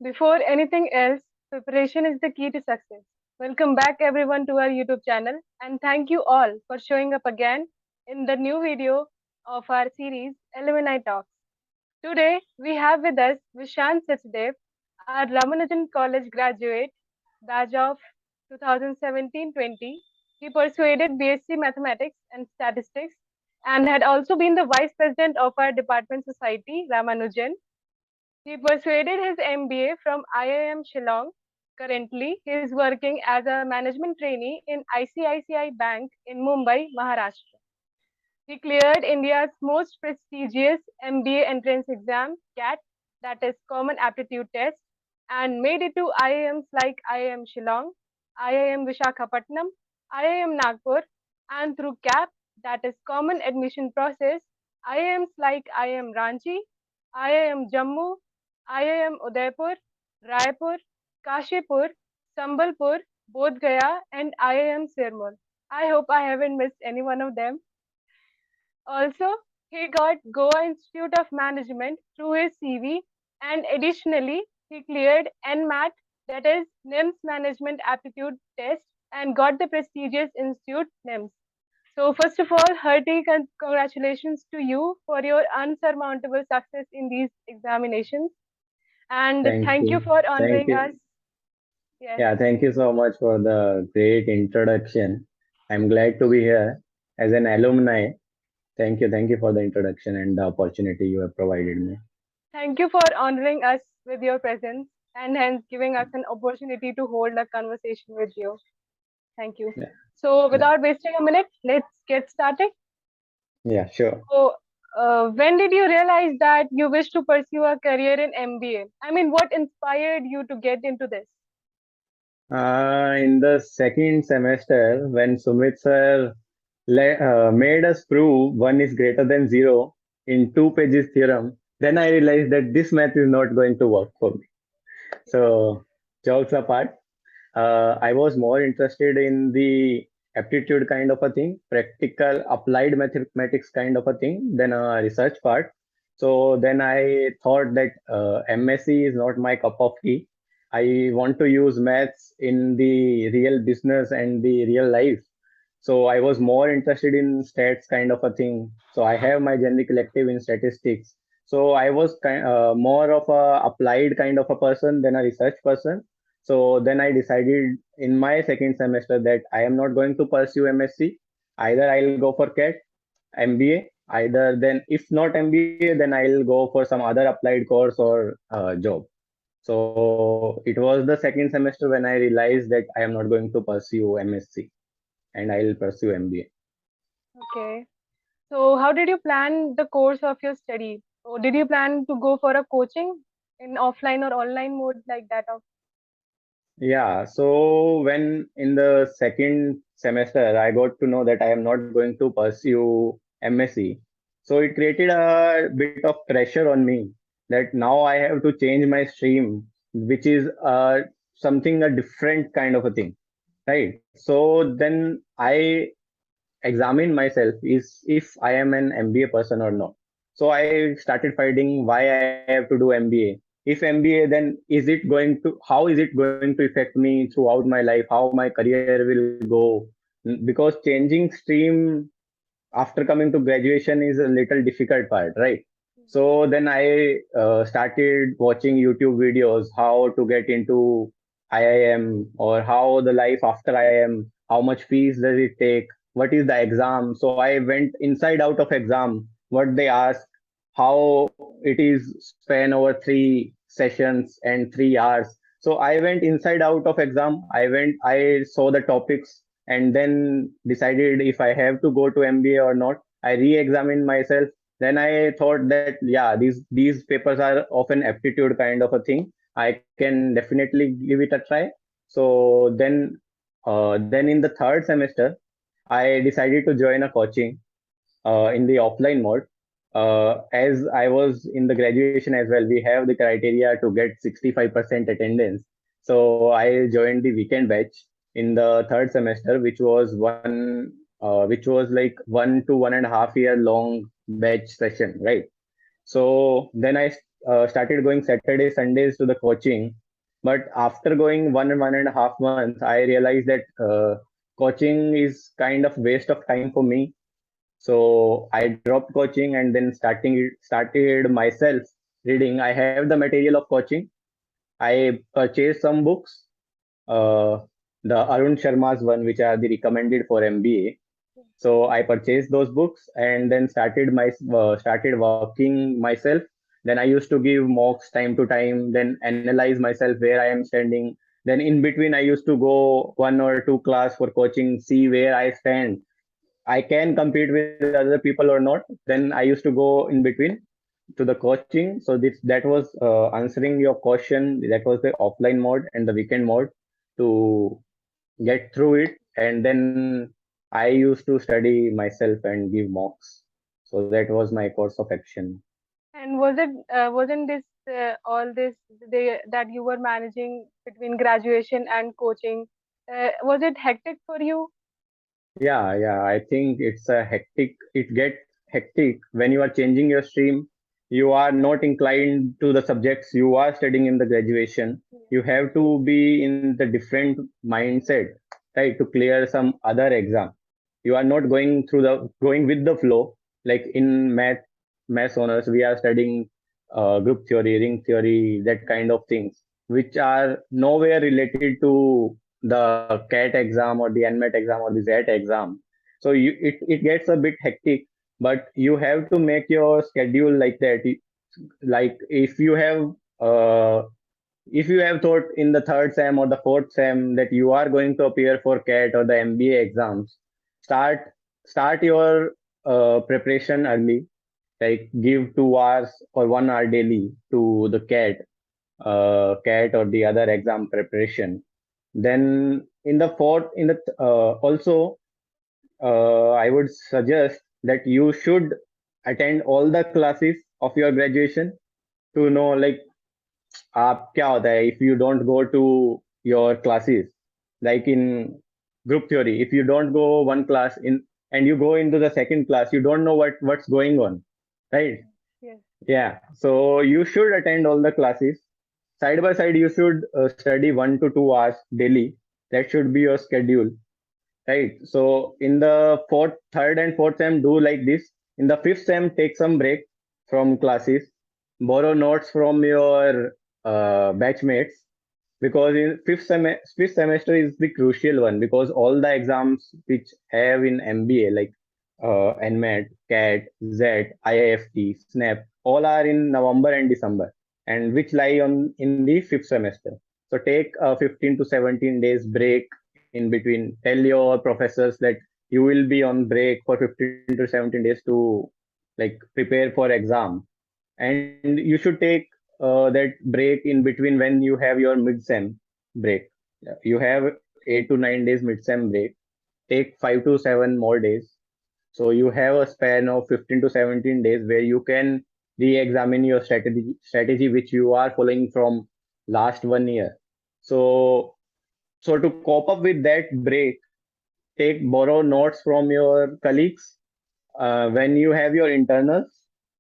Before anything else, preparation is the key to success. Welcome back everyone to our YouTube channel and thank you all for showing up again in the new video of our series Alumni Talks. Today we have with us Vishant Sachdeva, our Ramanujan College graduate, batch of 2017-20. He persuaded BSc Mathematics and Statistics and had also been the Vice President of our Department Society, Ramanujan. He persuaded his MBA from IIM Shillong. Currently, he is working as a management trainee in ICICI Bank in Mumbai, Maharashtra. He cleared India's most prestigious MBA entrance exam, CAT, that is Common Aptitude Test, and made it to IIMs like IIM Shillong, IIM Vishakhapatnam, IIM Nagpur, and through CAP, that is Common Admission Process, IIMs like IIM Ranchi, IIM Jammu, IIM Udaipur, Raipur, Kashipur, Sambalpur, Bodhgaya, and IIM SIRMUR. I hope I haven't missed any one of them. Also, he got Goa Institute of Management through his CV, and additionally, he cleared NMAT, that is NIMS Management Aptitude Test, and got the prestigious Institute NIMS. So, first of all, hearty congratulations to you for your unsurmountable success in these examinations, and Thank thank you you. for Thank honoring us. you. Yes, Yeah, thank you so much for the great introduction. I'm glad to be here as an alumni. Thank you. Thank you for the introduction and the opportunity you have provided me. thank you for honoring us with your presence and hence giving us an opportunity to hold a conversation with you. Thank you. Yeah, So, yeah, without wasting a minute, let's get started. yeah, sure. So, when did you realize that you wish to pursue a career in MBA? I mean, what inspired you to get into this? In the second semester, when Sumit sir made us prove one is greater than zero in two pages theorem, then I realized that this math is not going to work for me. So, jokes apart, I was more interested in the aptitude kind of a thing, practical applied mathematics kind of a thing than a research part. So then I thought that MSc is not my cup of tea. I want to use maths in the real business and the real life. So I was more interested in stats kind of a thing. So I have my generic elective in statistics. So I was more of a applied kind of a person than a research person. So then I decided in my second semester that I am not going to pursue MSc. Either I'll go for CAT, MBA. Either then, if not MBA, then I'll go for some other applied course or job. So it was the second semester when I realized that I am not going to pursue MSc and I'll pursue MBA. Okay. So, how did you plan the course of your study? Or did you plan to go for a coaching in offline or online mode like that? Of Yeah, so when in the second semester I got to know that I am not going to pursue MSc, so it created a bit of pressure on me that now I have to change my stream, which is something a different kind of a thing, right? So then I examine myself is if I am an MBA person or not. So I started finding why I have to do MBA. If MBA, then how is it going to affect me throughout my life? How my career will go? Because changing stream after coming to graduation is a little difficult part, right? So then I started watching YouTube videos how to get into IIM or how the life after IIM, how much fees does it take, what is the exam. So I went inside out of exam, what they ask, how it is span over 3 sessions and 3 hours. So I went inside out of exam. I saw the topics and then decided if I have to go to MBA or not. I re-examined myself. Then I thought that yeah, these papers are of an aptitude kind of a thing. I can definitely give it a try. So then in the third semester, I decided to join a coaching in the offline mode. As I was in the graduation as well, we have the criteria to get 65% attendance. So I joined the weekend batch in the third semester, which was like 1 to 1.5 year long batch session, right? So then I started going Saturday, Sundays to the coaching. But after going 1.5 months, I realized that coaching is kind of waste of time for me. So I dropped coaching and then started myself reading. I have the material of coaching. I purchased some books, uh, the Arun Sharma's one, which are the recommended for MBA. So I purchased those books and then started working myself. Then I used to give mocks time to time, then analyze myself where I am standing. Then in between, I used to go 1 or 2 class for coaching, see where I stand. I can compete with other people or not. Then I used to go in between to the coaching. So that was answering your question. That was the offline mode and the weekend mode to get through it. And then I used to study myself and give mocks. So that was my course of action. And wasn't this all this that you were managing between graduation and coaching? Was it hectic for you? Yeah, I think it's a hectic. It gets hectic when you are changing your stream. You are not inclined to the subjects you are studying in the graduation. You have to be in the different mindset, right, to clear some other exam. You are not going with the flow. Like in math honors, we are studying group theory, ring theory, that kind of things, which are nowhere related to the CAT exam or the NMAT exam or the ZET exam. So it gets a bit hectic, but you have to make your schedule like that. Like uh, if you have thought in the third sem or the fourth sem that you are going to appear for CAT or the MBA exams, start start your preparation early. Like give 2 hours or 1 hour daily to the CAT or the other exam preparation. Then in the fourth, in the also, I would suggest that you should attend all the classes of your graduation to know like आप क्या होता है if you don't go to your classes, like in group theory, if you don't go one class in and you go into the second class, you don't know what's going on, right? Yes. Yeah, so you should attend all the classes. Side by side, you should study 1 to 2 hours daily. That should be your schedule, right? So in the third and fourth sem, do like this. In the fifth sem, take some break from classes, borrow notes from your batchmates, because in fifth semester is the crucial one, because all the exams which have in MBA like NMAT, CAT, ZET, IIFT, SNAP, all are in November and December, and which lie on in the fifth semester. So take a 15 to 17 days break in between. Tell your professors that you will be on break for 15 to 17 days to like prepare for exam, and you should take that break in between when you have your mid sem break. Yeah, you have 8 to 9 days mid sem break. Take 5 to 7 more days. So you have a span of 15 to 17 days where you can re-examine your strategy which you are following from last 1 year. So to cope up with that break, borrow notes from your colleagues. When you have your internals,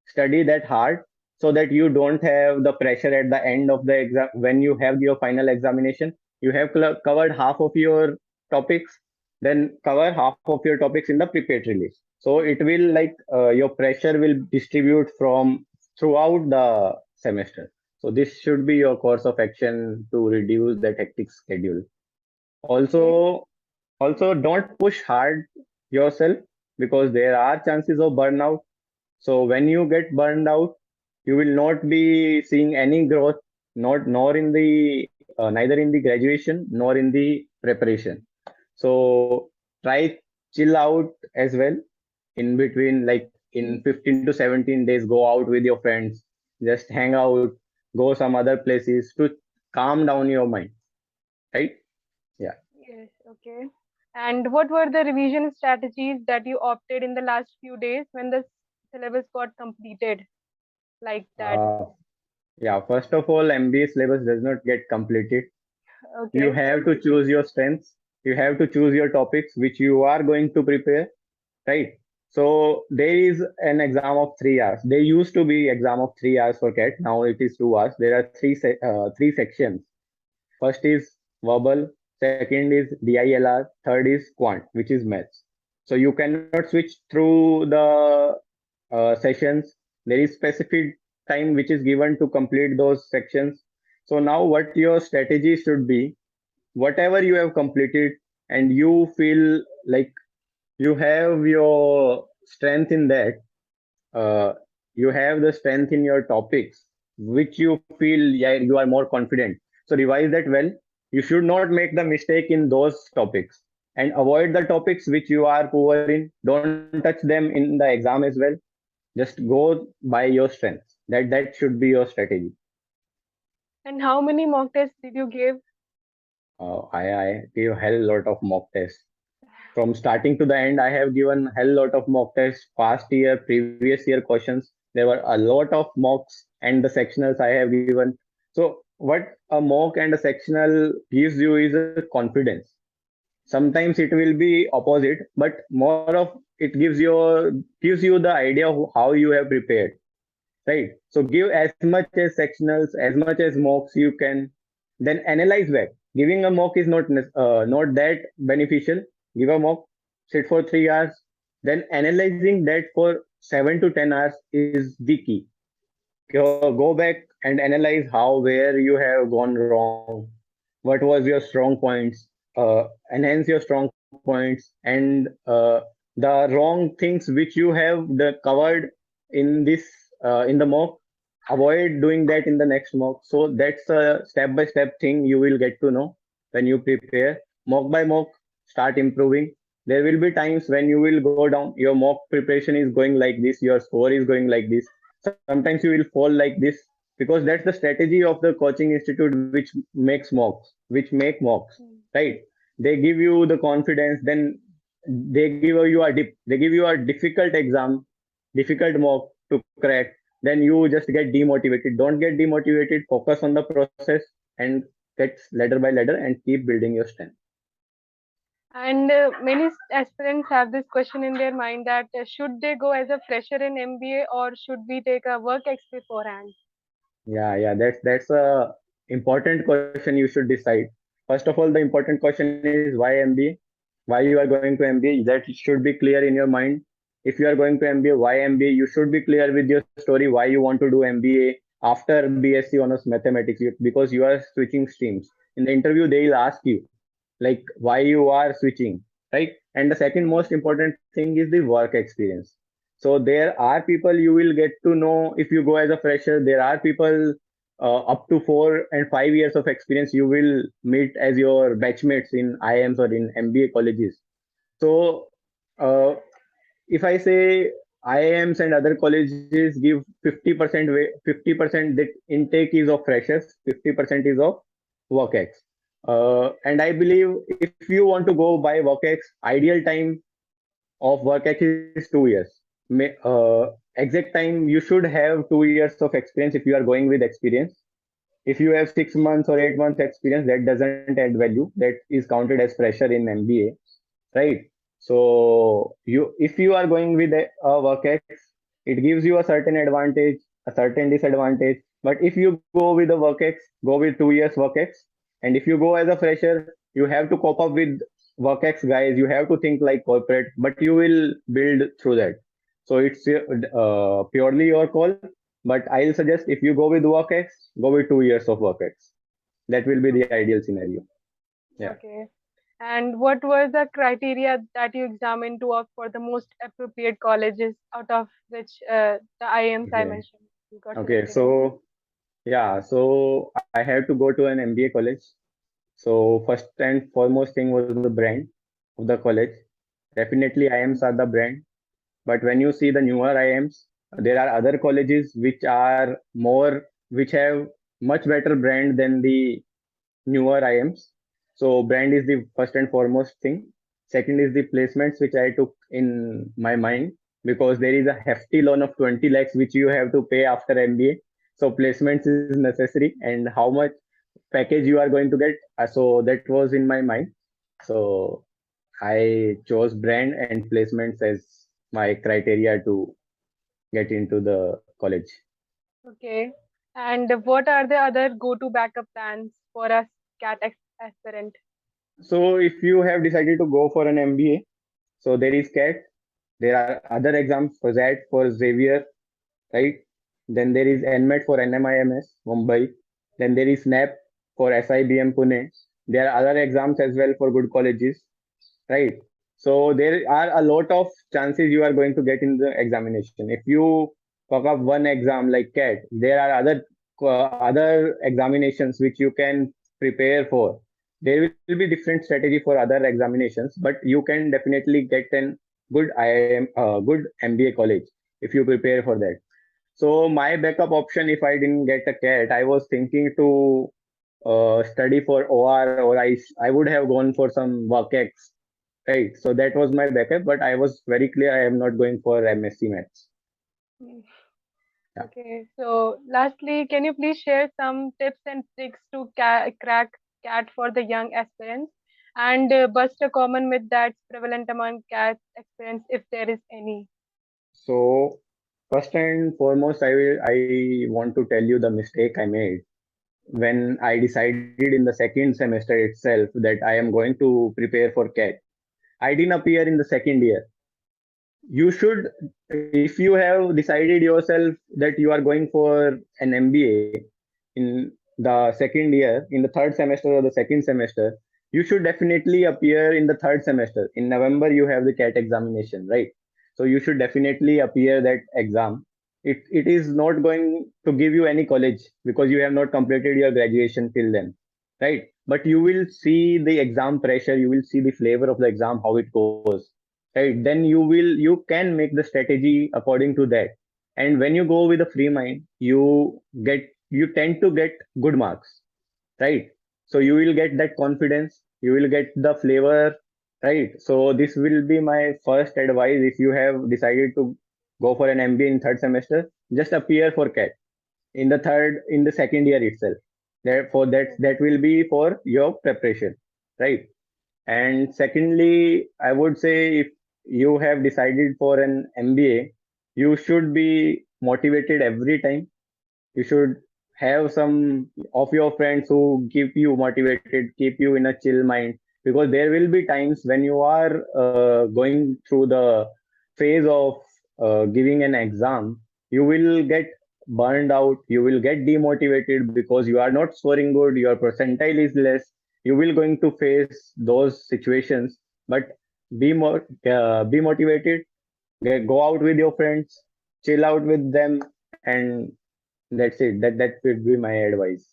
study that hard so that you don't have the pressure at the end of the exam. When you have your final examination, you have covered half of your topics, then cover half of your topics in the prepared release. So it will like your pressure will distribute from throughout the semester. So this should be your course of action to reduce that hectic schedule. Okay. Also, don't push hard yourself, because there are chances of burnout. So when you get burned out, you will not be seeing any growth, not nor in the neither in the graduation nor in the preparation. So try chill out as well in between, like in 15 to 17 days, go out with your friends, just hang out, go some other places to calm down your mind, right? Yeah. Yes. Okay. And what were the revision strategies that you opted in the last few days when the syllabus got completed like that? Uh, Yeah, first of all, MBA syllabus does not get completed. You Okay. have to choose your strengths. You have to choose your topics which you are going to prepare, right? So there is an exam of 3 hours. There used to be exam of 3 hours for CAT. Now it is 2 hours. There are three sections. First is verbal, second is DILR, third is quant, which is maths. So you cannot switch through the sessions. There is specific time which is given to complete those sections. So now what your strategy should be, whatever you have completed and you feel like you have your strength in that, uh, you have the strength in your topics which you feel, yeah, you are more confident, so revise that well. You should not make the mistake in those topics and avoid the topics which you are poor in. Don't touch them in the exam as well. Just go by your strengths. That should be your strategy. And how many mock tests did you give? I give hell lot of mock tests. From starting to the end, I have given hell lot of mock tests, past year, previous year questions. There were a lot of mocks and the sectionals I have given. So what a mock and a sectional gives you is a confidence. Sometimes it will be opposite, but more of it gives you the idea of how you have prepared, right? So give as much as sectionals, as much as mocks you can, then analyze back. Giving a mock is not that beneficial. Give a mock, sit for 3 hours, then analyzing that for 7 to 10 hours is the key. Go back and analyze how, where you have gone wrong, what was your strong points, enhance your strong points, and the wrong things which you have covered in this in the mock, avoid doing that in the next mock. So that's a step by step thing you will get to know when you prepare. Mock by mock, start improving. There will be times when you will go down, your mock preparation is going like this, your score is going like this. Sometimes you will fall like this, because that's the strategy of the coaching institute which makes mocks, which make mocks, Hmm. right? They give you the confidence, then they give you a difficult exam, difficult mock to crack, then you just get demotivated. Don't get demotivated, focus on the process and get ladder by ladder and keep building your strength. And many aspirants have this question in their mind that should they go as a fresher in MBA or should we take a work ex beforehand? Yeah, that's a important question you should decide. First of all, the important question is why MBA? Why you are going to MBA? That should be clear in your mind. If you are going to MBA, why MBA? You should be clear with your story why you want to do MBA after BSc honors mathematics, because you are switching streams. In the interview, they will ask you like why you are switching, right? And the second most important thing is the work experience. So there are people you will get to know if you go as a fresher. There are people up to 4 and 5 years of experience you will meet as your batchmates in IIMs or in MBA colleges. So uh, if I say IIMs and other colleges give 50% 50% that intake is of freshers, 50% is of work ex. And I believe if you want to go by work ex, ideal time of work ex is 2 years. Exact time you should have 2 years of experience if you are going with experience. If you have 6 months or 8 months experience, that doesn't add value. That is counted as fresher in MBA, right? So if you are going with a work ex, it gives you a certain advantage, a certain disadvantage. But if you go with a work ex, go with 2 years work ex. And if you go as a fresher, you have to cope up with work ex guys. You have to think like corporate, but you will build through that. So it's purely your call. But I'll suggest if you go with work ex, go with 2 years of work ex. That will be the ideal scenario. Yeah. Okay. And what were the criteria that you examined to opt for the most appropriate colleges out of which the IIMs I Okay. mentioned you got Okay. selected in? So I had to go to an MBA college. So first and foremost thing was the brand of the college. Definitely IIMs are the brand, but when you see the newer IIMs, there are other colleges which have much better brand than the newer IIMs. So brand is the first and foremost thing. Second is the placements which I took in my mind, because there is a hefty loan of 20 lakhs which you have to pay after MBA. So placements is necessary, and how much package you are going to get. So that was in my mind. So I chose brand and placements as my criteria to get into the college. Okay. And what are the other go-to backup plans for us cat aspirant? So if you have decided to go for an MBA, so there is CAT, there are other exams for that for Xavier, right? Then there is NMAT for NMIMS Mumbai. Then there is SNAP for SIBM Pune. There are other exams as well for good colleges, right? So there are a lot of chances you are going to get in the examination. If you fuck up one exam like CAT, there are other examinations which you can prepare for. There will be different strategy for other examinations, but you can definitely get an good good MBA college if you prepare for that. So my backup option, if I didn't get a CAT, I was thinking to study for OR, or I would have gone for some WACX. Right. So that was my backup, but I was very clear I am not going for MSc Maths. Mm. Yeah. Okay. So lastly, can you please share some tips and tricks to crack cat for the young aspirants and bust a common myth that's prevalent among cat aspirants if there is any? So first and foremost, I want to tell you the mistake I made when I decided in the second semester itself that I am going to prepare for CAT. I didn't appear in the second year. You should, if you have decided yourself that you are going for an MBA in the second year, in the third semester or the second semester, you should definitely appear in the third semester. In November, you have the CAT examination, right? So you should definitely appear that exam. It is not going to give you any college because you have not completed your graduation till then, right? But you will see the exam pressure, you will see the flavor of the exam, how it goes, right? Then you can make the strategy according to that. And when you go with a free mind, you tend to get good marks, right? So you will get that confidence, you will get the flavor, right? So this will be my first advice. If you have decided to go for an MBA in third semester, just appear for CAT in the second year itself. Therefore that will be for your preparation, right? And secondly, I would say if you have decided for an MBA, you should be motivated every time. You should have some of your friends who keep you motivated, keep you in a chill mind, because there will be times when you are going through the phase of giving an exam, you will get burned out, you will get demotivated because you are not scoring good, your percentile is less. You will going to face those situations, but be motivated, go out with your friends, chill out with them, and that's it. That would be my advice.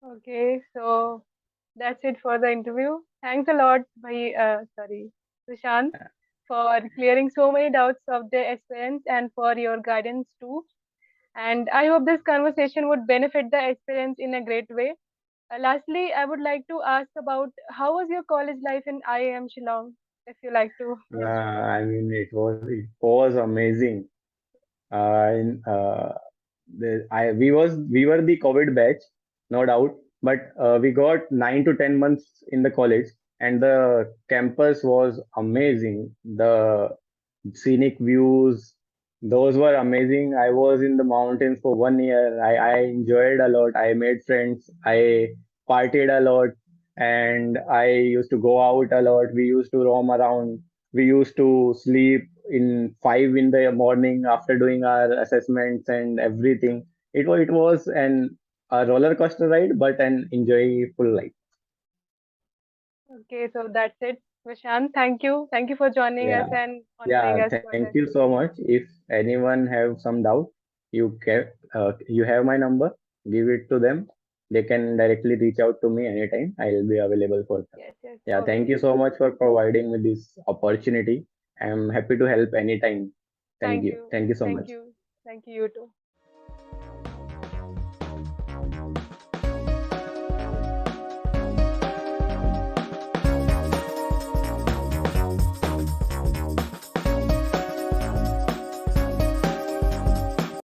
Okay. So that's it for the interview. Thanks a lot, Vishant, for clearing so many doubts of the aspirants and for your guidance too. And I hope this conversation would benefit the aspirants in a great way. Lastly, I would like to ask about how was your college life in IIM Shillong, if you like to mention. I mean, it was amazing. In we were the COVID batch, no doubt, but we got 9 to 10 months in the college, and the campus was amazing. The scenic views, those were amazing. I was in the mountains for 1 year. I enjoyed a lot. I made friends. I partied a lot, and I used to go out a lot. We used to roam around. We used to sleep in 5 in the morning after doing our assessments and everything. It was an a roller coaster ride, but an enjoyable life. Okay, so that's it. Vishant, thank you. Thank you for joining us Yeah. and honoring Yeah, us for thank this. you so much. If anyone have some doubt, you have my number. Give it to them. They can directly reach out to me anytime. I'll be available for them. Yes, yes. Yeah, thank Okay. you so much for providing me this opportunity. I'm happy to help anytime. Thank Thank you. you. Thank you so Thank much. you. Thank you, you too.